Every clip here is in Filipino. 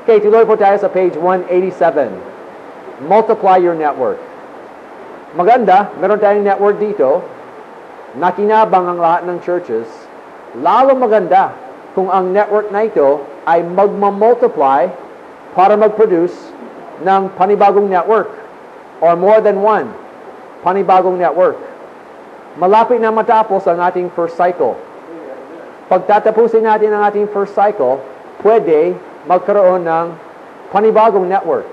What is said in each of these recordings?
Okay, tuloy po tayo sa page 187. Multiply your network. Maganda, meron tayong network dito. Nakinabang ang lahat ng churches. Lalo maganda kung ang network na ito ay magmamultiply para mag-produce ng panibagong network or more than one panibagong network. Malapit na matapos ang ating first cycle. Pagtatapusin natin ang ating first cycle, pwede magkaroon ng panibagong network.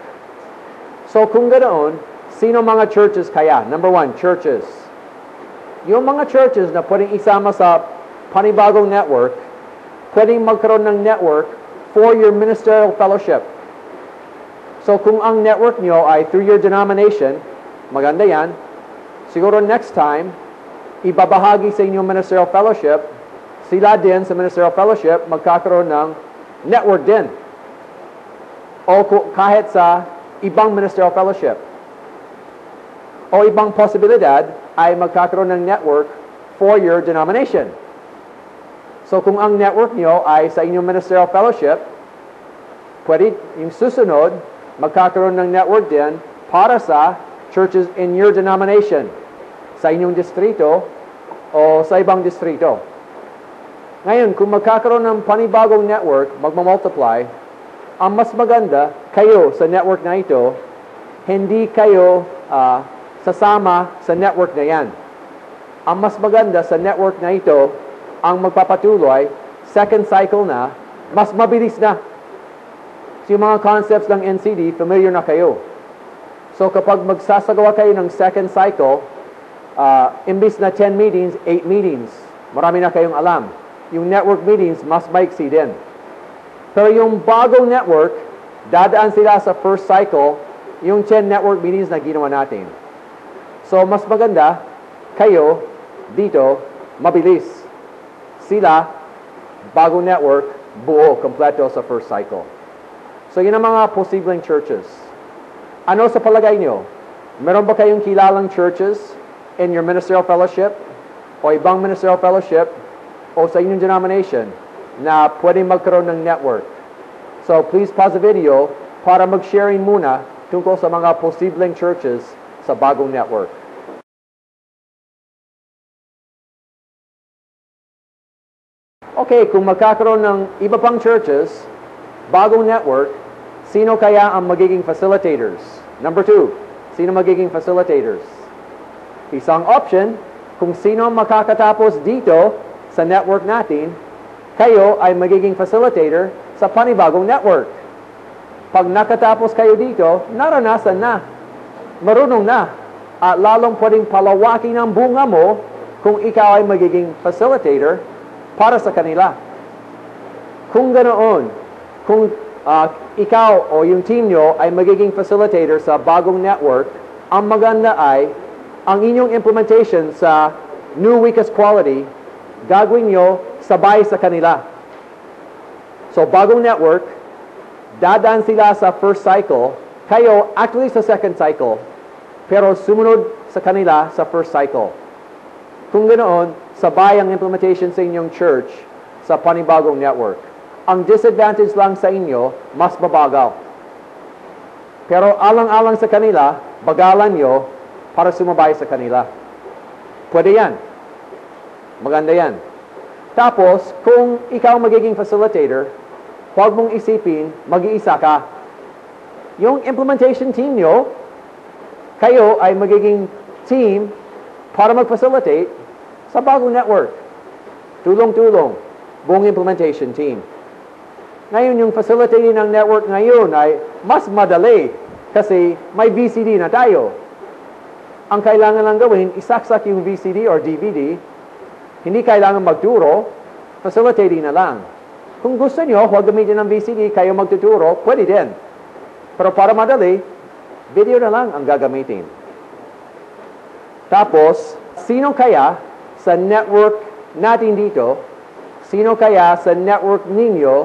So kung ganoon, sino mga churches kaya? Number one, churches. Yung mga churches na pwedeng isama sa panibagong network, pwedeng magkaroon ng network for your ministerial fellowship. So kung ang network nyo ay through your denomination, maganda yan. Siguro next time, ibabahagi sa inyong ministerial fellowship, sila din sa ministerial fellowship, magkakaroon ng network din. O kahit sa ibang ministerial fellowship. O ibang posibilidad ay magkakaroon ng network for your denomination. So kung ang network nyo ay sa inyong ministerial fellowship, pwede yung susunod, magkakaroon ng network din para sa churches in your denomination. Sa inyong distrito o sa ibang distrito. Ngayon, kung magkakaroon ng panibagong network, magmamultiply, ang mas maganda, kayo sa network na ito, hindi kayo sasama sa network na yan. Ang mas maganda sa network na ito, ang magpapatuloy, second cycle na, mas mabilis na. So yung mga concepts ng NCD, familiar na kayo. So kapag magsasagawa kayo ng second cycle, imbis na 10 meetings, 8 meetings. Marami na kayong alam. Yung network meetings, mas maiksi din. Pero yung bagong network, dadaan sila sa first cycle, yung 10 network meetings na ginawa natin. So, mas maganda, kayo, dito, mabilis. Sila, bagong network, buo, kompleto sa first cycle. So, yun ang mga posibleng churches. Ano sa palagay nyo? Meron ba kayong kilalang churches in your ministerial fellowship o ibang ministerial fellowship o sa inyong denomination na pwedeng magkaroon ng network? So please pause the video para mag-sharing muna tungkol sa mga posibleng churches sa bagong network. Okay, kung magkakaroon ng iba pang churches, bagong network, sino kaya ang magiging facilitators? Number 2, sino magiging facilitators? Isang option, kung sino makakatapos dito sa network natin, kayo ay magiging facilitator sa panibagong network. Pag nakatapos kayo dito, naranasan na, marunong na, at lalong pwedeng palawakin ang bunga mo kung ikaw ay magiging facilitator para sa kanila. Kung ganoon, kung ikaw o yung team nyo ay magiging facilitator sa bagong network, ang maganda ay ang inyong implementation sa New Weakest Quality, gagawin nyo sabay sa kanila. So, bagong network, dadaan sila sa first cycle, kayo actually sa second cycle, pero sumunod sa kanila sa first cycle. Kung ganoon, sabay ang implementation sa inyong church sa panibagong network. Ang disadvantage lang sa inyo, mas mabagal. Pero alang-alang sa kanila, bagalan nyo para sumabay sa kanila. Pwede yan. Maganda yan. Tapos, kung ikaw magiging facilitator, huwag mong isipin, mag-iisa ka. Yung implementation team nyo, kayo ay magiging team para mag-facilitate sa bagong network. Tulong-tulong, buong implementation team. Ngayon, yung facilitating ng network ngayon ay mas madali kasi may VCD na tayo. Ang kailangan lang gawin, isaksak yung VCD or DVD. Hindi kailangan magturo, facilitating na lang. Kung gusto nyo, huwag gamitin ng VCD, kayo magtuturo, pwede din. Pero para madali, video na lang ang gagamitin. Tapos, sino kaya sa network natin dito, sino kaya sa network ninyo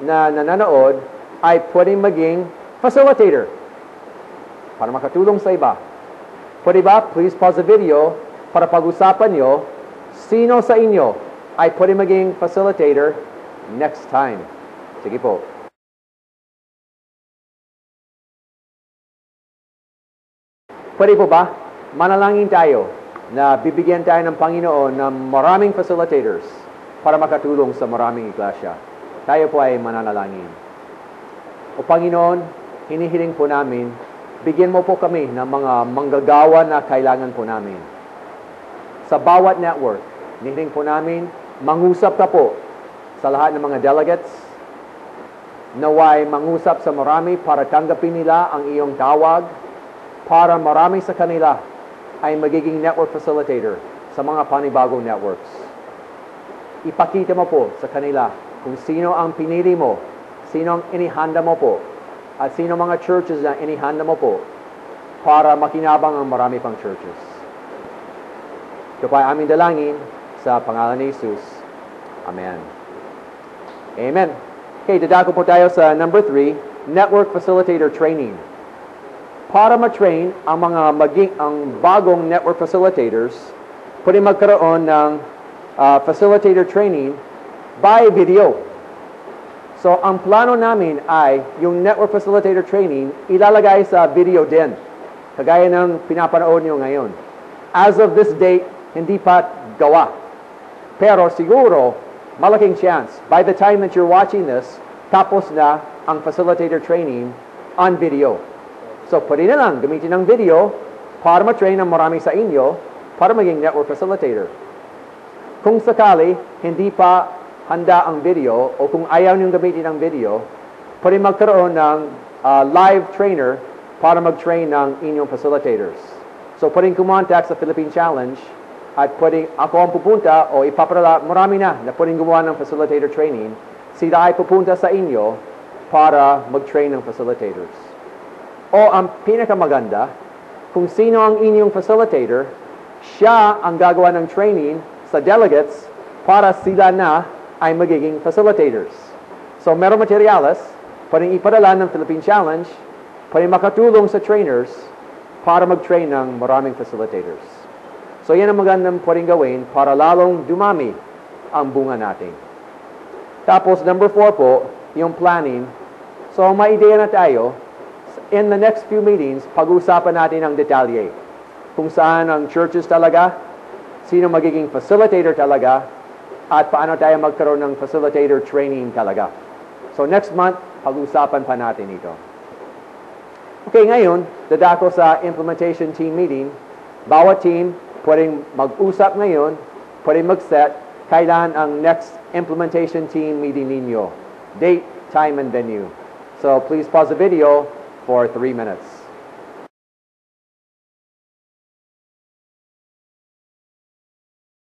na nanonood ay pwedeng maging facilitator para makatulong sa iba? Pwede ba? Please pause the video para pag-usapan nyo sino sa inyo ay pwede maging facilitator next time. Sige po. pwede po ba? Manalangin tayo na bibigyan tayo ng Panginoon ng maraming facilitators para makatulong sa maraming iglesia. Tayo po ay mananalangin. O Panginoon, hinihiling po namin, bigyan mo po kami ng mga manggagawa na kailangan po namin. Sa bawat network, hinihiling po namin, mangusap ka po sa lahat ng mga delegates, naway mangusap sa marami para tanggapin nila ang iyong tawag, para marami sa kanila ay magiging network facilitator sa mga panibagong networks. Ipakita mo po sa kanila kung sino ang pinili mo, sino ang inihanda mo po, at sino mga churches na inihanda mo po para makinabang ang marami pang churches. Ito pa aming dalangin sa pangalan ni Jesus. Amen. Amen. Okay, dadako po tayo sa number 3, Network Facilitator Training. Para ma-train ang bagong network facilitators, pwede magkaroon ng facilitator training by video. So, ang plano namin ay yung network facilitator training ilalagay sa video din. Kagaya ng pinapanood nyo ngayon. As of this date, hindi pa gawa. Pero siguro, malaking chance, by the time that you're watching this, tapos na ang facilitator training on video. So, pwede na lang gamitin ng video para ma-train ang marami sa inyo para maging network facilitator. Kung sakali, hindi pa handa ang video o kung ayaw niyong gamitin ang video, pwede magkaroon ng live trainer para mag-train ng inyong facilitators. So, pwedeng kumontak sa Philippine Challenge at pwedeng ako ang pupunta o ipapadala, marami na pwedeng gumawa ng facilitator training, sila ay pupunta sa inyo para mag-train ng facilitators. O ang pinakamaganda, kung sino ang inyong facilitator, siya ang gagawa ng training sa delegates para sila na ay magiging facilitators. So, merong materyales, pwedeng ipadala ng Philippine Challenge, pwedeng makatulong sa trainers para mag-train ng maraming facilitators. So, yan ang magandang pwedeng gawin para lalong dumami ang bunga natin. Tapos, number 4 po, yung planning. So, may ideya na tayo. In the next few meetings, pag-uusapan natin ang detalye. Kung saan ang churches talaga, sino magiging facilitator talaga, at paano tayo magkaroon ng facilitator training talaga. So next month, pag-uusapan pa natin ito. Okay, ngayon, dadako sa implementation team meeting. Bawat team, pwedeng mag-usap ngayon, pwedeng mag-set kailan ang next implementation team meeting ninyo. Date, time, and venue. So please pause the video for 3 minutes.